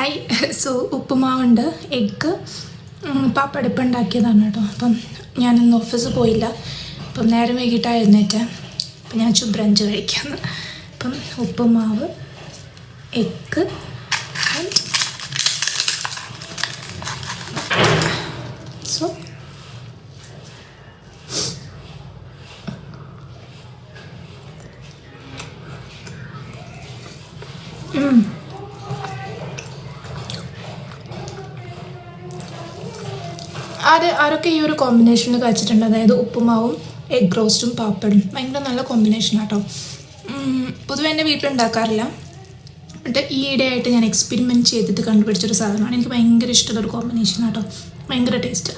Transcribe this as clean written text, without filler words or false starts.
Hi. So ഉപ്പുമാവുണ്ട്, egg, പാപ്പടപ്പം ഉണ്ടാക്കിയതാണ് കേട്ടോ. അപ്പം ഞാനിന്ന് ഓഫീസ് പോയില്ല. അപ്പം നേരം വൈകിട്ടാണ് എഴുന്നേറ്റ്. അപ്പം ഞാൻ ബ്രഞ്ച് കഴിക്കാമെന്ന്. അപ്പം ഉപ്പുമാവ്, എഗ്ഗ്, സോ ആരൊക്കെ ഈ ഒരു കോമ്പിനേഷനിൽ കഴിച്ചിട്ടുണ്ട്? അതായത് ഉപ്പുമാവും എഗ് റോസ്റ്റും പാപ്പടും ഭയങ്കര നല്ല കോമ്പിനേഷനാണ് കേട്ടോ. പൊതുവെ എൻ്റെ വീട്ടിലുണ്ടാക്കാറില്ല, എന്നിട്ട് ഈ ഇടയായിട്ട് ഞാൻ എക്സ്പെരിമെൻറ്റ് ചെയ്തിട്ട് കണ്ടുപിടിച്ചൊരു സാധനമാണ്. എനിക്ക് ഭയങ്കര ഇഷ്ടമുള്ളൊരു കോമ്പിനേഷനാണ് കേട്ടോ. ഭയങ്കര ടേസ്റ്റ്.